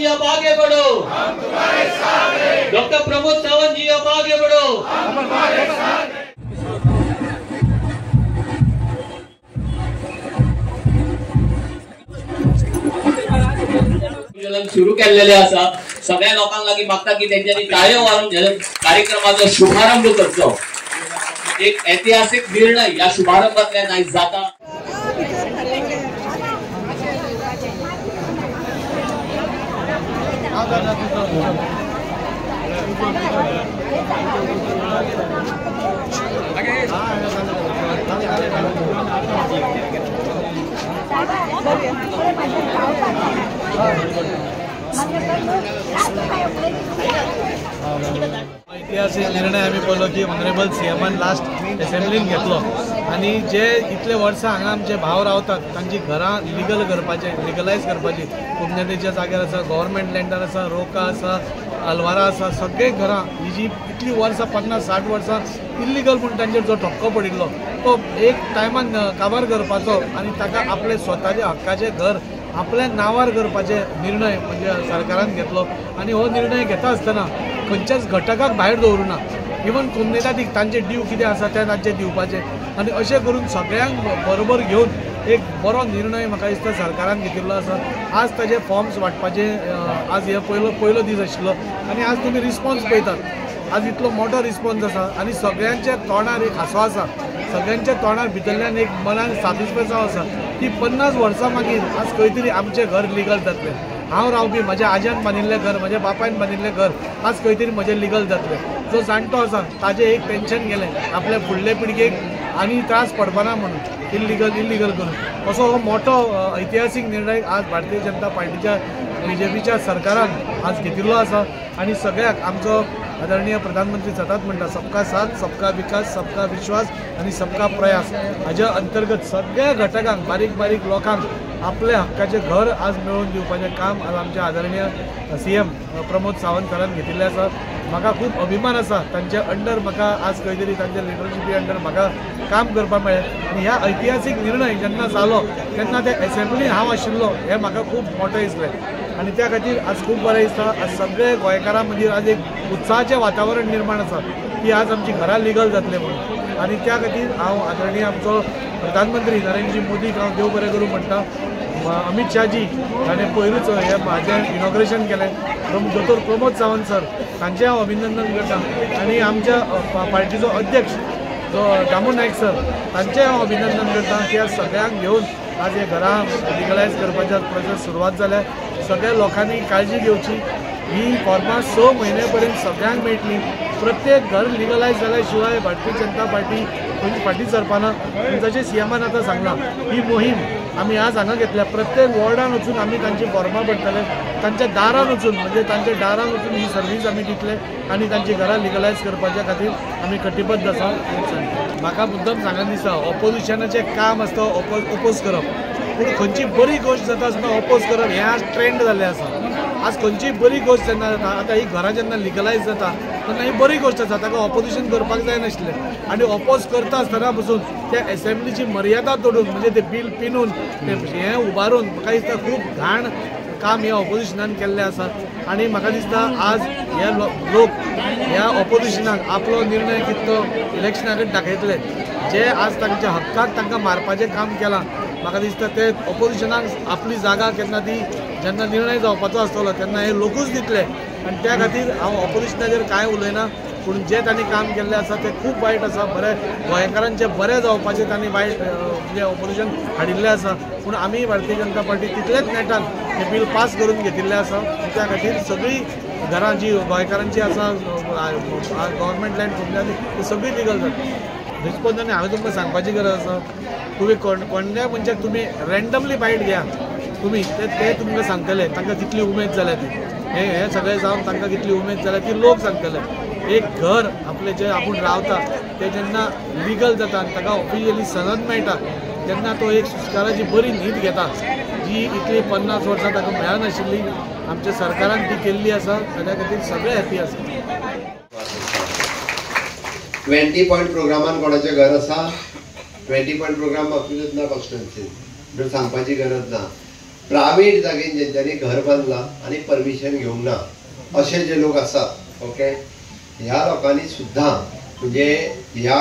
जी अब आगे बढ़ो, डॉक्टर प्रमोद सावंत जी अब आगे बढ़ो। सुरू केलेले असा सगळ्या लोकांक लागीं मागता की त्यांच्यानी टाळ्यो वाजोवन कार्यक्रमाचो शुभारंभ करचो। एक ऐतिहासिक निर्णय या शुभारंभातल्यान आयज जाता। ऐतिहासिक निर्णय आम्ही पळयलो की ऑनरेबल सीएमान लास्ट असेंब्लीन घेतलो आणि जे इतले वर्सां हांगा आमचे भाव रावतात तांची घरां लिगलायज करपाची कुमनतीच्या जाग्यार आसा, गव्हर्मेंट लँडार आसा, रोका आसा, अलवारा आसा, सगळे घरां ही जी इतली वर्सां 50-60 वर्सां इल्लिगल म्हणून तांचेर जो ठपको पडिल्लो तो एक टायमान काबार करपाचो आणि ताका आपले स्वताचे हक्काचे घर आपल्या नावार करपाचे निर्णय म्हणजे सरकारान घेतलो आणि हो निर्णय घेता आसतना खंयच्याच घटकाक भायर दवरुना। इवन कुमनेतातीक तांचे ड्यू कितें आसा ते तांचे दिवपाचे आणि अशें करून सगळ्यांक बरोबर घेवन एक बरो निर्णय म्हाका दिसता सरकारान घेतिल्लो आसा। आज ताजे फॉर्म्स वांटपाचे आज हे पयलो दीस आशिल्लो आणि आज तुमी रिस्पॉन्स पळयतात। आज इतलो मोठो रिस्पॉन्स आसा आणि सगळ्यांच्या तोंडार एक हांसो आसा, सगळ्यांच्या तोंडार भितरल्यान एक मनान सॅटिस्फॅक्शन आसा की 50 वर्सां मागीर आज खंय तरी आमचें घर लिगल जातलें। हांव रावपी म्हज्या आज्यान बांदिल्लें घर, म्हज्या बापायन बांदिल्लें घर आज खंय तरी म्हजें लिगल जातलें। जो जाणटो आसा ताजें एक टेन्शन गेलें आपल्या फुडले पिळगेक आनी त्रास पडपाना म्हणून इल्लिगल करून। असो हो मोठो ऐतिहासीक निर्णय आज भारतीय जनता पार्टीच्या बीजेपीच्या सरकारान आज घेतिल्लो आसा आणि सगळ्याक आमचो आदरणीय प्रधानमंत्री सतत म्हणटा सबका साथ, सबका विकास, सबका विश्वास आणि सबका प्रयास हाच्या अंतर्गत सगळ्या घटकांक बारीक लोकांक आपले हक्काचे घर आज मेळोवन दिवपाचें काम आज आमच्या आदरणीय सीएम प्रमोद सावंत सरान घेतिल्लें आसा। म्हाका खूब अभिमान आसा तांच्या अंडर म्हाका आज खंय तरी तांच्या लिडरशिपी अंडर म्हाका काम करपाक मेळ्ळें आनी ह्या ऐतिहासीक निर्णय जेन्ना जालो तेन्ना त्या एसेंब्लीन हांव आशिल्लो हें म्हाका खूब मोठें दिसलें आणि त्या खातीर आज खूब बरें दिसता। आज सगळे गोंयकारां मदीं आज एक उत्साहाचें वातावरण निर्माण आसा की आज आमची घरां लिगल जातले म्हणून आणि त्या खातीर हांव आदरणीय आमचो प्रधानमंत्री नरेंद्रजी मोदीक हांव देव बरें करूं म्हणटा। अमित शाहजी ताणें पयरूच हे म्हाजें इनॉग्रेशन केलें, दोतोर प्रमोद सावंत सर तांचें हांव अभिनंदन करता आणि आमच्या पार्टीचो अध्यक्ष जो दामू नायक सर तांचें हांव अभिनंदन करता की आज सगळ्यांक घेवन आज हे घरां लिगलायज करपाच्या प्रोसेस सुरवात जाल्या। सगळ्या लोकांनी काळजी घेवची, ही फॉर्मां 6 म्हयने पर्यंत सगळ्यांक मेळटली। प्रत्येक घर लिगलायज जाल्या शिवाय भारतीय जनता पार्टी खंयची फाटीं सरपाना। जशें सीएमान आतां सांगलां ही मोहीम आमी आज हांगा घेतल्या, प्रत्येक वॉर्डान वचून आमी तांची फॉर्मां भरतले, तांच्या दारान वचून म्हणजे तांच्या दारान वचून ही सर्वीस आमी दितले आनी तांची घरां लिगलायज करपाच्या खातीर आमी कटिबद्ध आसा। म्हाका मुद्दम सांगन दिसता ऑपोजिशनाचें काम आसता ओपोज करप, पूण खंयची बरी गोश्ट जाता आसतना ओपोज करप हें आज ट्रेंड जाल्लें आसा। आज खंयची बरी गोश्ट जेन्ना जाता आतां ही घरां जेन्ना लिगलायज जाता तेन्ना ही बरी गोश्ट आसा, ताका ऑपोजिशन करपाक जाय नाशिल्लें आनी ऑपोज करता आसतना पसून त्या एसेंब्लीची मर्यादा तोडून म्हणजे ते बील पिनून ते हें उबारून म्हाका दिसता खूब घाण काम ह्या ऑपोजिशनान केल्लें आसा आणि म्हाका दिसता आज हे लोक ह्या ऑपोजिशनाक आपलो निर्णय कितलो इलेक्शना कडेन दाखयतले, जे आज तांच्या हक्काक तांकां मारपाचें काम केलां। म्हाका दिसता ते ऑपोजिशनाक आपली जागा केन्ना ती जेन्ना निर्णय जावपाचो आसतलो तेन्ना हे लोकूच दितले आनी त्या खातीर हांव ऑपोजिशनाचेर कांय उलयना, पूण जे तांणी काम केल्लें आसा तें खूब वायट आसा। बरें गोंयकारांचें बरें जावपाचें तांणी वायट म्हणजे ऑपोजिशन हाडिल्लें आसा, पूण आमी भारतीय जनता पार्टी तितलेच नेटान हें बील पास करून घेतिल्लें आसा। त्या खातीर सगळीं घरां जी गोंयकारांची आसा गव्हर्मेंट लँड कुमन्यांनी ती सगळीं लिगल जाता। रिस्पॉन्सांनी हांवें तुमकां सांगपाची गरज आसा, तुमी कोणत्या मनशाक तुमी रँडमली बायट घेया, तुमी ते तुमकां सांगतले तांकां कितली उमेद जाल्या ती हे सगळें जावन तांकां कितली उमेद जाल्या ती लोक सांगतले। एक घर आपले जे आपूण रावता ते जेन्ना लिगल जाता आनी ताका ऑफिशियली सनद मेळटा तेन्ना तो एक सुस्काराची बरी न्हीद घेता जी इतली 50 वर्सां ताका मेळनाशिल्ली। आमच्या सरकारान ती केल्ली आसा, ताच्या खातीर सगळे हॅपी आसा। 20 पॉयंट प्रोग्रामान कोणाचें घर आसा? 20 पॉयंट प्रोग्राम अफिलत ना कॉन्स्टिट्युएन्सी सांगपाची गरज ना। प्रायव्हेट जागेन जेंच्यांनी घर बांदलां आनी परमिशन घेवंक ना असे जे लोक असतात, ओके, ह्या लोकांनी सुद्दां म्हणजे ह्या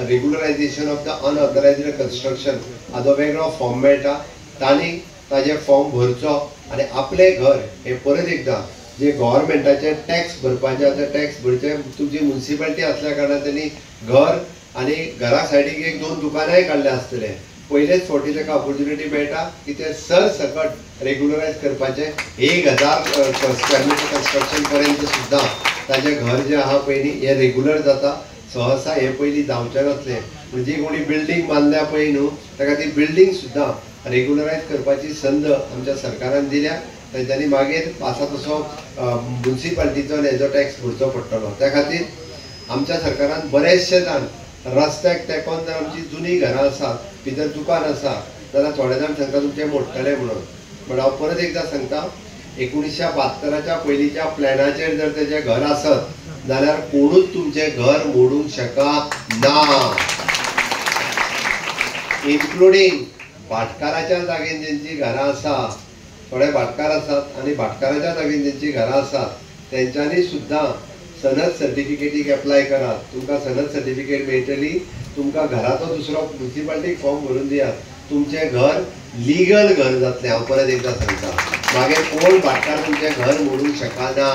regularisation of the unauthorised construction हाचो वेगळो फॉर्म मेळटा, तांणी ताजे फॉर्म भरचो आनी आपले घर हे परत एकदां जे गव्हर्मेंटाचे टॅक्स भरपाचे आसा टॅक्स भरचे. तुमची म्युनिसिपालिटी असल्या कारणान त्यांनी घर आनी घरा सायडीक एक दोन दुकानांय काडले आसतले. पयलेच फावटी ताका ऑपॉर्च्युनिटी मेळटा की ते सरसकट रेग्युलरायज करपाचे 1000 स्क्वेअर मिटर कन्स्ट्रक्शन पर्यंत सुद्दां ताजें घर जें आहा पळय न्ही हें रेग्युलर जाता. सहसा हे पयलीं जावचें नासलें. म्हणजे कोणी बिल्डींग बांदल्या पळय न्हू ताका ती बिल्डींग सुद्दां रेग्युलरायज करपाची संद आमच्या सरकारान दिल्या. तांच्यांनी मागीर आसा तसो म्युनिसिपालिटीचो हेजो टॅक्स भरचो पडटलो. त्या खातीर आमच्या सरकारान बरेचशे जाण रस्त्याक तेकोन जर आमची जुनी घरां आसात, भितर दुकान आसा जाल्यार थोडे जाण सांगता तुमचें मोडटलें म्हणून. पण हांव परत एकदां सांगता 1972च्या पयलींच्या प्लॅनाचेर जर तेजें घर आसत जाल्यार कोणूच तुमचें घर मोडूंक शकना, इन्क्लुडींग भाटकाराच्या जागेन जेंची घरां आसा. थोडे भाटकार आसात आनी भाटकाराच्या जागेन जेंची घरां आसात तेंच्यांनी सुद्दां सनद सर्टिफिकेटीक एप्लाय करात. तुमकां सनद सर्टिफिकेट मेळटली. तुमकां घराचो दुसरो म्युनिसिपालिटीक फॉर्म भरून दियात. तुमचें घर लिगल घर जातलें. हांव परत एकदां सांगता, मागीर कोण भाटकार तुमचें घर मोडूंक शकना.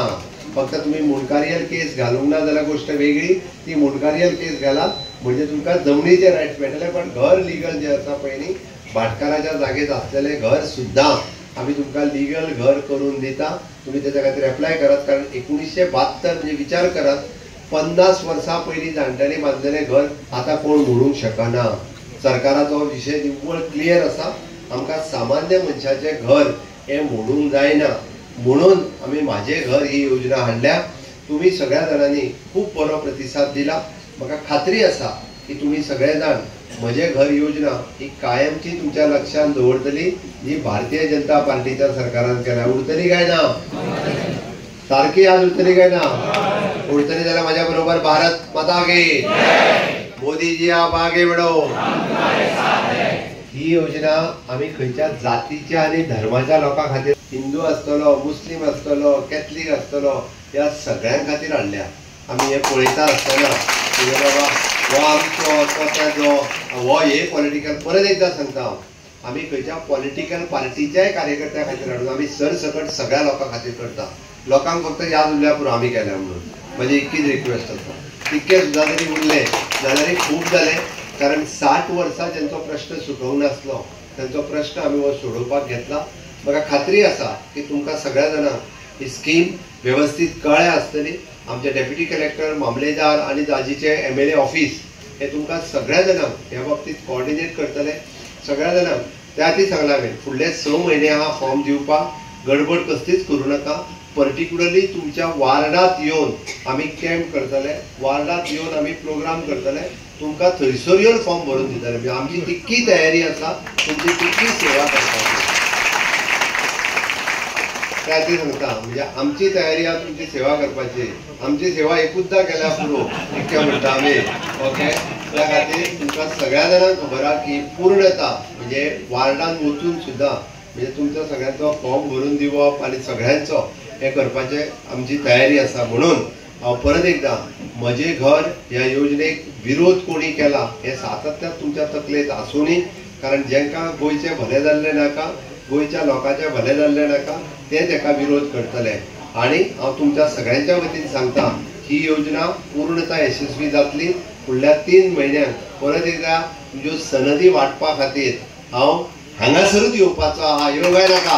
फक्त तुमी मुणकारियल केस घालूंक ना जाल्यार गोष्ट वेगळी. ती मुणकारियल केस घालात म्हणजे तुमकां जमनीचे रायट्स मेळटले. पण घर लिगल जें आसा पळय न्ही भाटकाराच्या जागेत आसलेलें घर सुद्दां आमी तुमकां लिगल घर करून दिता. तुम्ही त्याच्या खातीर एप्लाय करात. कारण 1972 म्हणजे विचार करात 50 वर्सां पयलीं जाणट्यांनी बांदलेलें घर आतां कोण मोडूंक शकना. सरकाराचो विशय निव्वळ क्लियर आसा. आमकां सामान्य मनशाचें घर हें मोडूंक जायना म्हणून आमी म्हाजें घर ही योजना हाडल्या. तुम्ही सगळ्या जाणांनी खूब बरो प्रतिसाद दिला. म्हाका खात्री आसा की तुम्ही सगळे जाण म्हजें घर योजना ही कायमची तुमच्या लक्षात दवरतली जी भारतीय जनता पार्टीच्या सरकारान केल्या. उरतली काय ना? सारखी आज उरतली काय ना? उरतली जाल्यार माझ्या बरोबर भारत माता की मोदीजी आप आगे बढो. ही योजना आम्ही खंयच्या जातीच्या आणि धर्माच्या लोकां खातीर हिंदू आसतलो, मुस्लिम आसतलो, कॅथलीक आसतलो ह्या सगळ्यां खातीर हाडल्या. आमी हे पळयता आसतना की बाबा हो आमचो तो तेजो हो हे पॉलिटिकल. परत एकदां सांगता हांव, आमी खंयच्या पॉलिटिकल पार्टीच्याय कार्यकर्त्या खातीर हाडून आमी सरसकट सगळ्या लोकां खातीर करता. लोकांक फक्त याद उरल्या पुरो आमी केल्या म्हणून म्हजी इतकीच रिक्वेस्ट आसा. तितके सुद्दां जरी उरले जाल्यार खूब जाले. कारण 60 वर्सां जेंचो प्रश्न सुटोवंक नासलो तांचो प्रश्न आमी हो सोडोवपाक घेतला. म्हाका खात्री आसा की तुमकां सगळ्या जाणांक ही स्कीम वेवस्थीत कळ्ळें आसतली. आमचे डेप्युटी कलेक्टर, मामलेदार आनी दाजीचे MLA ऑफिस हे तुमकां सगळ्या जाणांक ह्या बाबतींत कोऑर्डिनेट करतले. सगळ्या जाणांक त्या खातीर सांगला हांवें फुडले 6 म्हयने हा फॉर्म दिवपाक. गडबड कसलीच करूं नाका. पर्टिक्युलरली तुमच्या वार्डात येवन आमी कॅम्प करतले. वार्डात येवन आमी प्रोग्राम करतले. तुमकां थंयसर येवन फॉर्म भरून दितले. म्हणजे आमची तितकी तयारी आसा तुमची तितकी सेवा करपाची. त्या खातीर सांगता म्हणजे आमची तयारी आहा तुमची सेवा करपाची. आमची सेवा एकूचदां केल्या पुरो इतकें म्हणटा आमी. ओके, त्या खातीर तुमकां सगळ्या जाणांक खबर आहा की पूर्णता म्हणजे वार्डान वचून सुद्दां म्हणजे तुमचो सगळ्यांचो फॉर्म भरून दिवप आनी सगळ्यांचो हे करपाचे आमची तयारी आसा. म्हणून हांव परत एकदां म्हजें घर ह्या योजनेक विरोध कोणी केला हे सातत्यान तुमच्या तकलेंत आसूनी. कारण जेंकां गोंयचें भलें जाल्लें नाका, गोंयच्या लोकांचें भलें जाल्लें नाका ते तेका विरोध करतले. आनी हांव तुमच्या सगळ्यांच्या वतीन सांगता ही योजना पूर्णता यशस्वी जातली. फुडल्या 3 म्हयन्यांत परत एकदा तुमच्यो सनदी वांटपा खातीर हांव हांगासरूच येवपाचो आहा. योग काय नाका?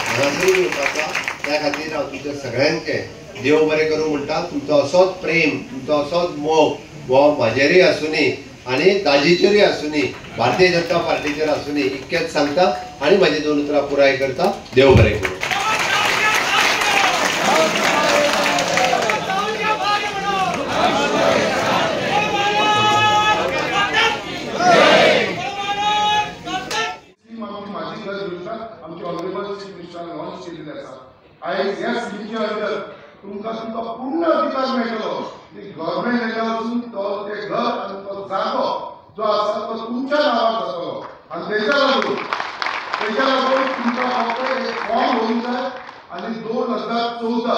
हांगासरूच येवपाचो. त्या खातीर हांव तुमच्या सगळ्यांचें देव बरें करूं म्हणटा. तुमचो असोच प्रेम, तुमचो असोच मोग हो म्हाजेरूय आसूनी आनी दाजीचेरूय आसूनी, भारतीय जनता पार्टीचेर आसूनी इतकेंच सांगता आनी म्हाजी 2 उतरां पुराय करता. देव बरें करूं. आमचे ऑनरेबल चीफ मिनिस्टरान लॉन्च केलेली आसा. आयज ह्या स्किमीच्या अंडर तुमकां तुमचो पूर्ण अधिकार मेळटलो. गव्हर्मेंट एरिया वचून ते घर आनी तो जागो जो आसा तो तुमच्या नांवार जातलो. आनी तेच्या लागून त्याच्या लागून तुमचा फक्त एक फॉर्म होऊन जाय आणि 2014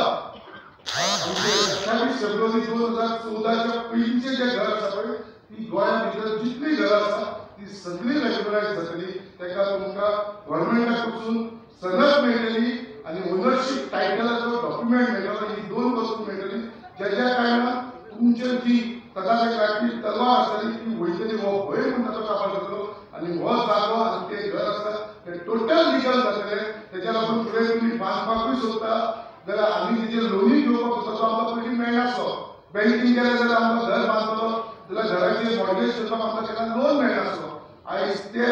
28 फेब्रुवारी 2014च्या पयलींचे जे घर आसा पळय ती गोंया भितर जितली घर आसा ती सगळी रेग्युलायज जातली. ताका तुमकां गव्हर्नमेंटा कडसून सनद मेळटली आणि ओनरशीप टायटलाचो डॉक्युमेंट मेळटलो. ही 2 वस्तू मेळटली ज्या कारणान तुमचे जी तदारकाची तलवार आसतली ती वयतली हो भंय म्हणटा तो काबार जातलो आणि हो जागो आनी ते घर आसा ते टोटल लिगल जातले. त्याच्या लागून फुडें तुमी बांदपाकूय सोदता जाल्यार आमी तेजे लोनी घेवपाक सोदता तो आमकां पयलीं मेळनासलो. बँकेन गेले जाल्यार आमकां घर बांदतलो जाल्यार घराचेर मॉर्गेज करपाक आमकां केन्ना लोन मेळनासलो. आयज ते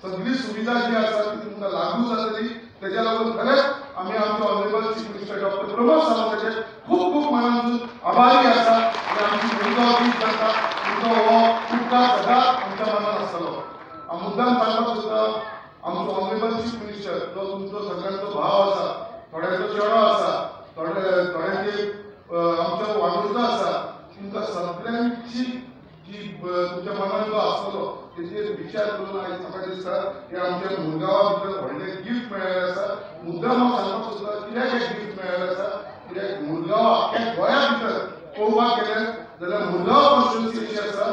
सगळी सुविधा जी आसा ती तुमकां लागू जातली. त्याच्या लागून खरेंच आमी आमचे honourable chief minister doctor Pramod सावंताचे खूब खूब मनांतून आभारी आसा आनी आमची गुंतवणूक करता तुमचो हो उपकार सदांच आमच्या मनांत आसतलो. हांव मुद्दाम सांगपाक सोदता आमचो ऑनरेबल चीफ मिनिस्टर जो तुमचो सगळ्यांचो भाव आसा, थोड्यांचो चेडो आसा, थोड्यांचे आमचो वांगडचो आसा, तुमकां सगळ्यांची जी तुमच्या मनात जो आसतलो तेचेर विचार करून आयज म्हाका दिसता की आमच्या मुरगांवा भितर व्हडलें गिफ्ट मेळ्ळें आसा. मुद्दाम हांव सांगपाक सोदता कित्याक एक गिफ्ट मेळ्ळें आसा कित्याक मुरगांवा आख्या गोंया भितर पळोवपाक गेले जाल्यार मुरगांव कॉन्स्टिट्युएन्सी अशी आसा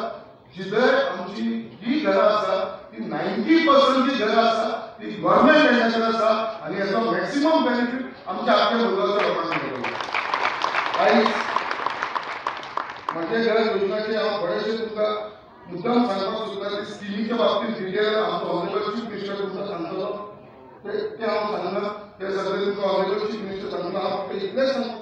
जिथं आमची जी घरां आसा ती 90% जी घरां आसा ती गव्हर्नमेंट एरियाचेर आसा आनी हेचो मॅक्सिमम बेनिफीट आमच्या आख्या मुरगांवच्या लोकांक मेळटलो. आयज माझ्या घरा योजनाचे हांव बरेचशे तुमकां मुद्दाम सांगपाक सोदता की स्किमीच्या बाबतींत डिटेल आमचो ऑनरेबल चीफ मिनिस्टर तुमकां सांगतलो ते हांव सांगना ते सगळे तुमकां ऑनरेबल चीफ मिनिस्टर सांगना. हांव फक्त इतलेंच सांगता